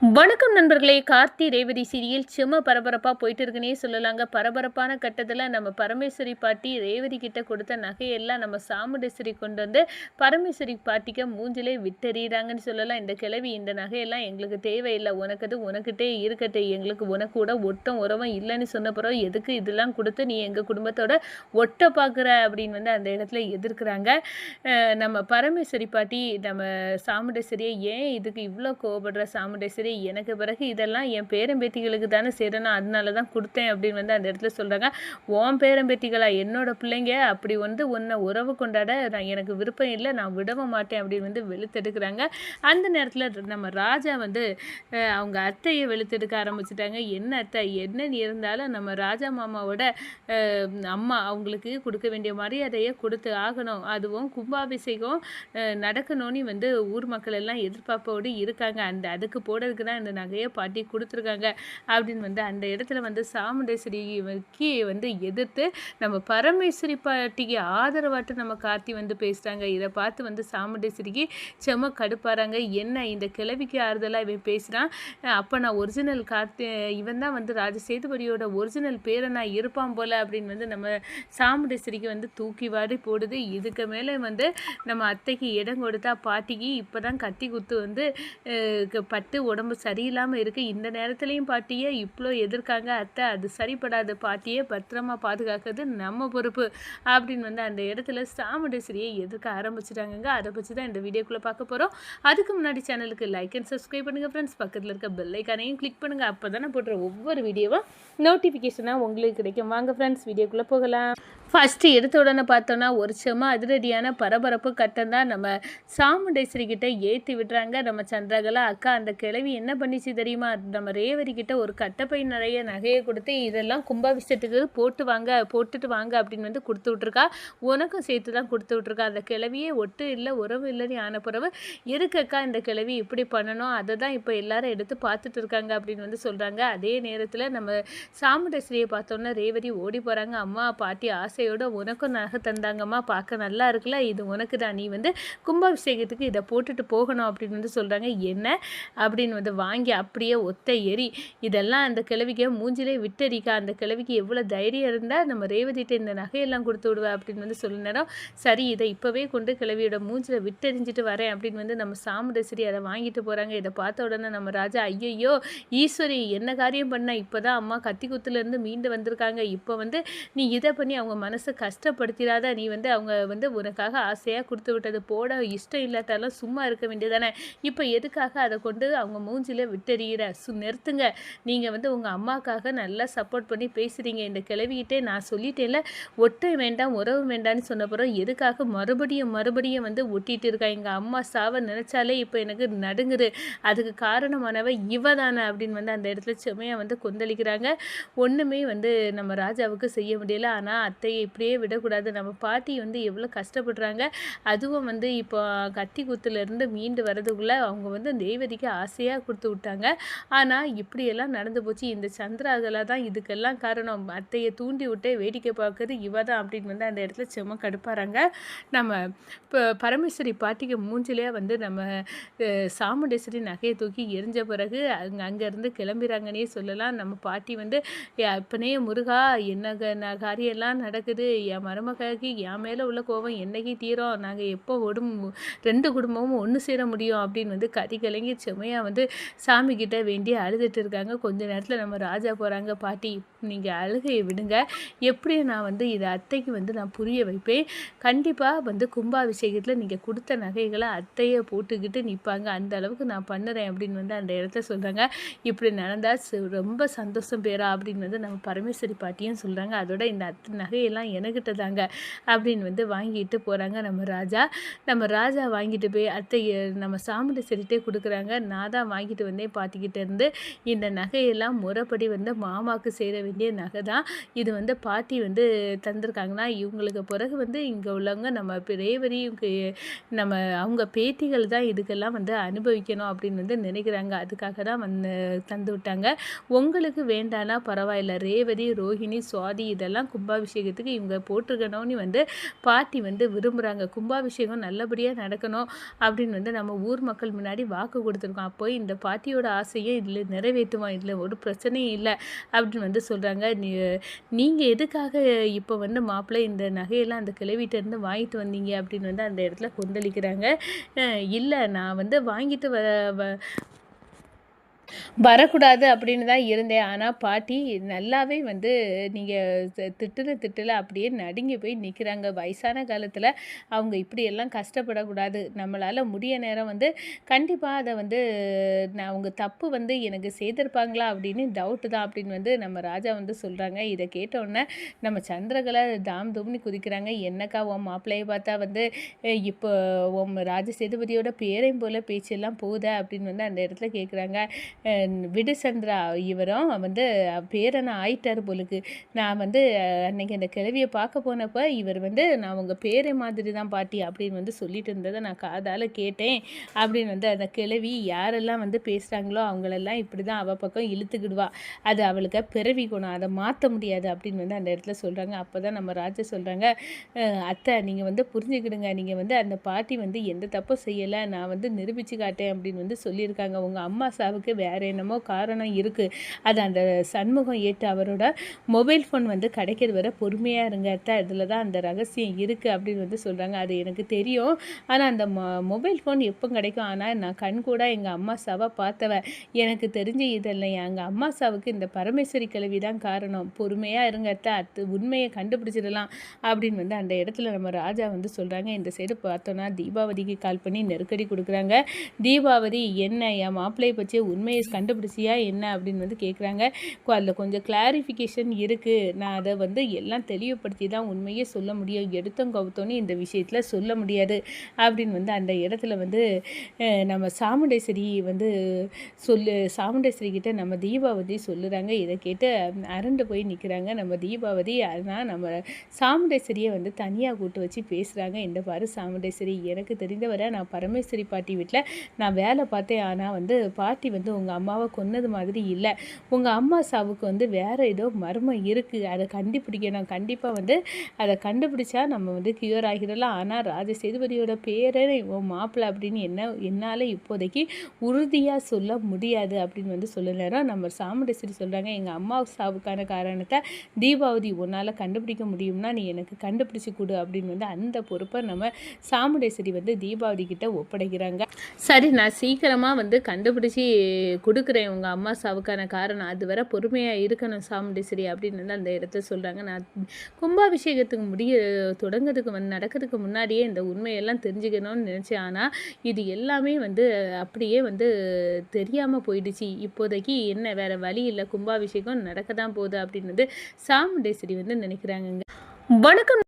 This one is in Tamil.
வணக்கம் நண்பர்களே. கார்த்தி ரேவதி சீரியல் செம்ம பரபரப்பாக போயிட்டு இருக்குன்னே சொல்லலாங்க. பரபரப்பான கட்டத்தில் நம்ம பரமேஸ்வரி பாட்டி ரேவதி கிட்ட கொடுத்த நகையெல்லாம் நம்ம சாமுண்டேஸ்வரி கொண்டு வந்து பரமேஸ்வரி பாட்டிக்கு மூஞ்சிலே விட்டெறிகிறாங்கன்னு சொல்லலாம். இந்த கிழவி இந்த நகையெல்லாம் எங்களுக்கு தேவையில்லை, உனக்கு உனக்கிட்டே இருக்கட்டும், எங்களுக்கு உனக்கு கூட ஒட்டம் உறவும் இல்லைன்னு சொன்ன பிறகு எதுக்கு இதெல்லாம் கொடுத்து நீ எங்கள் குடும்பத்தோட ஒட்ட பார்க்குற அப்படின்னு வந்து அந்த இடத்துல எதிர்க்கிறாங்க. நம்ம பரமேஸ்வரி பாட்டி நம்ம சாமுண்டேஸ்வரியை ஏன் இதுக்கு இவ்வளோ கோபப்படுற சாமுண்டேஸ்வரி, எனக்கு பிறகு இதெல்லாம் என் பேரம்பேத்திகளுக்கு தானே சேரணும், அதனால தான் கொடுத்தேன் அப்படின்னு வந்து அந்த இடத்துல சொல்கிறாங்க. உன் பேரம்பேத்திகளா, என்னோட பிள்ளைங்க அப்படி வந்து உன்னை உறவு கொண்டாட எனக்கு விருப்பம் இல்லை, நான் விடவும் மாட்டேன் அப்படின்னு வந்து வெளுத்தெடுக்கிறாங்க. அந்த நேரத்தில் நம்ம ராஜா வந்து அவங்க அத்தையை வெளுத்தெடுக்க ஆரம்பிச்சிட்டாங்க. என்ன அத்தை, என்ன இருந்தாலும் நம்ம ராஜா மாமாவோட அம்மா, அவங்களுக்கு கொடுக்க வேண்டிய மரியாதையை கொடுத்து ஆகணும், அதுவும் கும்பாபிஷேகம் நடக்கணும்னு வந்து ஊர் மக்கள் எல்லாம் எதிர்பார்ப்போடு இருக்காங்க, அதுக்கு போடுறதுக்கு தான் இந்த நகையை பாட்டி கொடுத்துருக்காங்க அப்படின்னு வந்து அந்த இடத்துல வந்து சாமுண்டேஸ்வரிக்கு வந்து எதிர்த்து நம்ம பரமேஸ்வரி பாட்டிக்கு ஆதரவாட்டு நம்ம கார்த்தி வந்து பேசுகிறாங்க. இதை பார்த்து வந்து சாமுண்டேஸ்வரிக்கு செம கடுப்பாறாங்க. என்ன இந்த கிழவிக்கு ஆறுதலாக இவன் பேசுகிறான், அப்போ நான் ஒரிஜினல் கார்த்தி, இவன் தான் வந்து ராஜசேதுபதியோட ஒரிஜினல் பேரனா இருப்பான் போல் அப்படின்னு வந்து நம்ம சாமுண்டேஸ்வரிக்கு வந்து தூக்கி வாடி போடுது. இதுக்கு மேலே வந்து நம்ம அத்தைக்கு இடம் கொடுத்தா பாட்டிக்கு இப்போ தான் கத்தி குத்து வந்து பட்டு உடம்பு சரியில்லாமல் இருக்குது, இந்த நேரத்துலையும் பாட்டியை இவ்வளோ எதிர்க்காங்க அத்தை, அது சரிப்படாத, பாட்டியை பத்திரமா பாதுகாக்கிறது நம்ம பொறுப்பு அப்படின்னு வந்து அந்த இடத்துல சாமுண்டேஸ்வரியை எதிர்க்க ஆரம்பிச்சிட்டாங்க. அதை பற்றி தான் இந்த வீடியோக்குள்ளே பார்க்க போகிறோம். அதுக்கு முன்னாடி சேனலுக்கு லைக் அண்ட் சப்ஸ்கிரைப் பண்ணுங்கள் ஃப்ரெண்ட்ஸ். பக்கத்தில் இருக்க பெல் ஐக்கானையும் கிளிக் பண்ணுங்கள், அப்போ தானே போடுற ஒவ்வொரு வீடியோவும் நோட்டிஃபிகேஷனாக உங்களுக்கு கிடைக்கும். வாங்க ஃப்ரெண்ட்ஸ், வீடியோக்குள்ளே போகலாம். ஃபஸ்ட்டு எடுத்த உடனே பார்த்தோன்னா ஒரு செம அதிரடியான பரபரப்பு கட்டம் தான் நம்ம சாமுண்டேஸ்வரி கிட்ட ஏற்றி விடுறாங்க நம்ம சந்திரகலா. அக்கா, அந்த கிழவி என்ன பண்ணிச்சு தெரியுமா, நம்ம ரேவதி கிட்ட ஒரு கட்டப்பை நிறைய நகையை கொடுத்து இதெல்லாம் கும்பாபிஷேகத்துக்கு போட்டுட்டு வாங்க அப்படின்னு வந்து கொடுத்து விட்ருக்கா, உனக்கும் சேர்த்து தான் கொடுத்து விட்ருக்கா. அந்த கிழவியே ஒட்டு இல்லை உறவு இல்லைன்னு ஆன பிறகு எதுக்கக்கா இந்த கிழவி இப்படி பண்ணணும், அதை தான் இப்போ எல்லாரும் எடுத்து பார்த்துட்டு இருக்காங்க அப்படின்னு வந்து சொல்கிறாங்க. அதே நேரத்தில் நம்ம சாமுண்டேஸ்வரியை பார்த்தோன்னா ரேவதி ஓடி போகிறாங்க. அம்மா பாட்டி ஆசையோட உனக்கும் நகை தந்தாங்கம்மா, பார்க்க நல்லா இருக்குல்ல, இது உனக்கு தான், நீ வந்து கும்பாபிஷேகத்துக்கு இதை போட்டுட்டு போகணும் அப்படின்னு வந்து சொல்கிறாங்க. என்ன அப்படின்னு வந்து வாங்கி அப்படியே ஒத்த எரி, இதெல்லாம் அந்த கிழவிக்கு மூஞ்சிலே விட்டரிக்கா, அந்த கிழவிக்கு எவ்வளோ தைரியம் இருந்தால் நம்ம ரேவதிட்ட இந்த நகையெல்லாம் கொடுத்து விடுவேன் அப்படின்னு வந்து சொல்ல நேரம், சரி இதை இப்போவே கொண்டு கிழவியோட மூஞ்சில் விட்டெறிஞ்சிட்டு வரேன் அப்படின்னு வந்து நம்ம சாமுண்டேஸ்வரி அதை வாங்கிட்டு போகிறாங்க. இதை பார்த்த உடனே நம்ம ராஜா, ஐயையோ ஈஸ்வரி என்ன காரியம் பண்ண, இப்போ தான் அம்மா கத்தி குத்துலேருந்து மீண்டு வந்திருக்காங்க, இப்போ வந்து நீ இதை பண்ணி அவங்க மனசை கஷ்டப்படுத்திடாத, நீ வந்து அவங்க வந்து உனக்காக ஆசையாக கொடுத்து விட்டது போட இஷ்டம் இல்லாட்டாலும் சும்மா இருக்க வேண்டியதானே, இப்போ எதுக்காக அதை கொண்டு அவங்க மூஞ்சில் விட்டெறிகிற, நிறுத்துங்க, நீங்கள் வந்து உங்கள் அம்மாக்காக நல்லா சப்போர்ட் பண்ணி பேசுகிறீங்க, இந்த கிளவிக்கிட்டே நான் சொல்லிட்டேன்ல ஒட்ட வேண்டாம் உறவு வேண்டாம்னு சொன்ன பிறகு எதுக்காக மறுபடியும் வந்து ஒட்டிகிட்டு இருக்கா, எங்கள் அம்மா சாவை நினச்சாலே இப்போ எனக்கு நடுங்குது, அதுக்கு காரணமானவ இவ தானே அப்படின்னு வந்து அந்த இடத்துல செம்மையாக வந்து கொந்தளிக்கிறாங்க. ஒன்றுமே வந்து நம்ம ராஜாவுக்கு செய்ய முடியல. ஆனால் அத்தையை இப்படியே விடக்கூடாது, நம்ம பாட்டி வந்து எவ்வளோ கஷ்டப்படுறாங்க, அதுவும் வந்து இப்போ கத்தி குத்துலேருந்து மீண்டு வரதுக்குள்ளே அவங்க வந்து தேவதிக்கு ஆசையாக கொடுத்து விட்டாங்க, ஆனால் இப்படியெல்லாம் நடந்து போச்சு, இந்த சந்திராகலா தான் இதுக்கெல்லாம் காரணம், அத்தையை தூண்டி விட்டே வேடிக்கை பார்க்குறது இவ தான் அப்படின்னு வந்து அந்த இடத்துல செம்ம கடுப்பாறாங்க. நம்ம இப்போ பரமேஸ்வரி பாட்டிக்கு மூஞ்சிலே வந்து நம்ம சாமுண்டேஸ்வரி நகையை தூக்கி எரிஞ்ச பிறகு அங்கேருந்து கிளம்பிறாங்கன்னே சொல்லலாம். நம்ம பாட்டி வந்து இப்பனே முருகா, என்ன காரியெல்லாம் நடக்குது, என் மருமகளுக்கு என் மேலே உள்ள கோபம் என்னைக்கு தீரும், நாங்கள் எப்போ ரெண்டு குடும்பமும் ஒன்று சேர முடியும் அப்படின்னு வந்து கதி கலங்கி செம்மையாக வந்து சாமி கிட்ட வேண்டி அழுதுட்டு இருக்காங்க. கொஞ்ச நேரத்தில் நம்ம ராஜா போகிறாங்க. பாட்டி நீங்கள் அழுகையை விடுங்க, எப்படியும் நான் வந்து இதை அத்தைக்கு வந்து நான் புரிய வைப்பேன், கண்டிப்பாக வந்து கும்பாபிஷேகத்தில் நீங்கள் கொடுத்த நகைகளை அத்தையை போட்டுக்கிட்டு நிற்பாங்க, அந்த அளவுக்கு நான் பண்ணுறேன் அப்படின்னு வந்து அந்த இடத்த சொல்கிறாங்க. இப்படி நடந்தால் ரொம்ப சந்தோஷம் பேரா அப்படின்னு வந்து நம்ம பரமேஸ்வரி பாட்டியும் சொல்கிறாங்க. அதோட இந்த நகையெல்லாம் எனக்கிட்ட தாங்க அப்படின்னு வந்து வாங்கிட்டு போகிறாங்க நம்ம ராஜா வாங்கிட்டு போய் அத்தை நம்ம சாமுண்டேஸ்வரிட்டே கொடுக்குறாங்க. நான் தான் வாங்கிட்டு வந்தேன் பாட்டிக்கிட்ட இருந்து, இந்த நகையெல்லாம் முறைப்படி வந்து மாமாவுக்கு சேர வேண்டிய நகை தான், இது வந்து பாட்டி வந்து தந்திருக்காங்கன்னா இவங்களுக்கு பிறகு வந்து இங்கே உள்ளவங்க நம்ம ரேவதி நம்ம அவங்க பேத்திகள் தான் இதுக்கெல்லாம் வந்து அனுபவிக்கணும் அப்படின்னு வந்து நினைக்கிறாங்க, அதுக்காக தான் வந்து தந்து விட்டாங்க, உங்களுக்கு வேண்டானா பரவாயில்ல, ரேவதி ரோஹிணி சுவாதி இதெல்லாம் கும்பாபிஷேகத்துக்கு கும்பாபிஷேகத்துக்கு இவங்க போட்டிருக்கணும்னு வந்து பாட்டி வந்து விரும்புகிறாங்க. கும்பாபிஷேகம் நல்லபடியாக நடக்கணும் அப்படின்னு வந்து நம்ம ஊர் மக்கள் முன்னாடி வாக்கு கொடுத்துருக்கோம். அப்போ இந்த பாட்டியோட ஆசையை இதில் நிறைவேற்றுவோம், இதில் ஒரு பிரச்சனையும் இல்லை அப்படின்னு வந்து சொல்கிறாங்க. நீங்கள் எதுக்காக இப்போ வந்து மாப்பிள்ளை இந்த நகையெல்லாம் அந்த கிளவிட்டேருந்து வாங்கிட்டு வந்தீங்க அப்படின்னு வந்து அந்த இடத்துல கொந்தளிக்கிறாங்க. இல்லை நான் வந்து வாங்கிட்டு வரக்கூடாது அப்படின்னு தான் இருந்தேன். ஆனால் பாட்டி நல்லாவே வந்து நீங்கள் திட்டில் அப்படியே நடுங்கி போய் நிற்கிறாங்க. வயசான காலத்தில் அவங்க இப்படியெல்லாம் கஷ்டப்படக்கூடாது. நம்மளால் முடிய நேரம் வந்து கண்டிப்பாக அதை வந்து அவங்க தப்பு வந்து எனக்கு செய்திருப்பாங்களா அப்படின்னு டவுட்டு தான் அப்படின்னு வந்து நம்ம ராஜா வந்து சொல்கிறாங்க. இதை கேட்டோடனே நம்ம சந்திரகலை தாம் தும்னு குதிக்கிறாங்க. என்னக்கா உன் மாப்பிள்ளையை பார்த்தா வந்து இப்போ உன் ராஜ சேதுபதியோட பேரையும் போல் பேச்செல்லாம் போகுதா அப்படின்னு வந்து அந்த இடத்துல கேட்குறாங்க. விடு சந்திரா, இவரும் வந்து பேரனை ஆயிட்டார் போலுக்கு. நான் வந்து அன்னைக்கு அந்த கிழவியை பார்க்க போனப்போ இவர் வந்து நான் உங்கள் பேரை மாதிரி தான் பாட்டி அப்படின்னு வந்து சொல்லிட்டு இருந்ததை நான் காதால் கேட்டேன் அப்படின்னு வந்து அந்த கிழவி யாரெல்லாம் வந்து பேசுகிறாங்களோ அவங்களெல்லாம் இப்படி தான் அவள் பக்கம் இழுத்துக்கிடுவா. அது அவளுக்கு பிறவி குணம், அதை மாற்ற முடியாது அப்படின்னு வந்து அந்த இடத்துல சொல்கிறாங்க. அப்போ தான் நம்ம ராஜா சொல்கிறாங்க, அத்தை நீங்கள் வந்து புரிஞ்சுக்கிடுங்க, நீங்கள் வந்து அந்த பாட்டி வந்து எந்த தப்பும் செய்யலை, நான் வந்து நிரூபித்து காட்டேன் அப்படின்னு வந்து சொல்லியிருக்காங்க. உங்கள் அம்மா சாவுக்கு வேறு என்னமோ காரணம் இருக்குது, அது அந்த சண்முகம் ஏற்று அவரோட மொபைல் ஃபோன் வந்து கிடைக்கிறது வரை பொறுமையாக இருங்க அத்தை, இதில் தான் அந்த ரகசியம் இருக்குது அப்படின்னு வந்து சொல்கிறாங்க. அது எனக்கு தெரியும், ஆனால் அந்த மொபைல் ஃபோன் எப்போ கிடைக்கும், ஆனால் நான் கண் கூட எங்கள் அம்மா சாவை பார்த்தவன், எனக்கு தெரிஞ்சு இதெல்லாம் எங்கள் அம்மா சாவுக்கு இந்த பரமேஸ்வரி கிழவி தான் காரணம், பொறுமையாக இருங்க அத்தை, உண்மையை கண்டுபிடிச்சிடலாம் அப்படின்னு வந்து அந்த இடத்துல நம்ம ராஜா வந்து சொல்கிறாங்க. இந்த சைடு பார்த்தோன்னா தீபாவதிக்கு கால் பண்ணி நெருக்கடி கொடுக்குறாங்க. தீபாவதி என்ன என் மாப்பிள்ளையை பற்றி உண்மையை கண்டுபிடிச்சியா என்ன அப்படின்னு வந்து கேட்குறாங்க. அதில் கொஞ்சம் கிளாரிஃபிகேஷன் இருக்குது, நான் அதை வந்து எல்லாம் தெளிவுபடுத்தி தான் உண்மையே சொல்ல முடியும், எடுத்தோம் கவுத்தோன்னு இந்த விஷயத்தில் சொல்ல முடியாது அப்படின்னு வந்து அந்த இடத்துல வந்து நம்ம சாமுண்டேஸ்வரி வந்து சாமுண்டேஸ்வரி கிட்ட நம்ம தீபாவதி சொல்லுறாங்க. இதை கேட்டு அரண்டு போய் நிற்கிறாங்க நம்ம தீபாவதி. அதனால் நம்ம சாமுண்டேஸ்வரியை வந்து தனியாக கூட்டு வச்சு பேசுகிறாங்க. இந்த பாரு சாமுண்டேஸ்வரி, எனக்கு தெரிந்தவரை நான் பரமேஸ்வரி பாட்டி வீட்டில் நான் வேலை பார்த்தேன், ஆனால் வந்து பாட்டி வந்து உங்கள் அம்மாவை கொன்னது மாதிரி இல்லை, உங்கள் அம்மா சாவுக்கு வந்து வேறு ஏதோ மர்மம் இருக்குது, அதை கண்டுபிடிக்கணும், கண்டிப்பாக வந்து அதை கண்டுபிடிச்சா நம்ம வந்து கியூர் ஆகிடலாம். ஆனால் ராஜ சேதுபதியோட பேரை உன் மாப்பிள்ளை அப்படின்னு என்னால் இப்போதைக்கு உறுதியாக சொல்ல முடியாது அப்படின்னு வந்து சொல்ல நேரம் நம்ம சாமுண்டேஸ்வரி சொல்கிறாங்க, எங்கள் அம்மா சாவுக்கான காரணத்தை தீபாவதி உன்னால் கண்டுபிடிக்க முடியும்னா நீ எனக்கு கண்டுபிடிச்சி கொடு அப்படின்னு வந்து அந்த பொறுப்பை நம்ம சாமுண்டேஸ்வரி வந்து தீபாவதி கிட்ட ஒப்படைக்கிறாங்க. சரி, நான் சீக்கிரமாக வந்து கண்டுபிடிச்சி கொடுக்குறேன் உங்கள் அம்மா சாவுக்கான காரணம், அது வரை பொறுமையாக இருக்கணும் சாமுண்டேஸ்வரி அப்படின்னு வந்து அந்த இடத்துல சொல்கிறாங்க. நான் கும்பாபிஷேகத்துக்கு தொடங்கிறதுக்கு நடக்கிறதுக்கு முன்னாடியே இந்த உண்மையெல்லாம் தெரிஞ்சுக்கணும்னு நினச்சேன், ஆனால் இது எல்லாமே வந்து அப்படியே வந்து தெரியாமல் போயிடுச்சு, இப்போதைக்கு என்ன வேறு வழி இல்லை, கும்பாபிஷேகம் நடக்க தான் போகுது அப்படின்னு வந்து சாமுண்டேஸ்வரி வந்து நினைக்கிறாங்கங்க. வணக்கம்.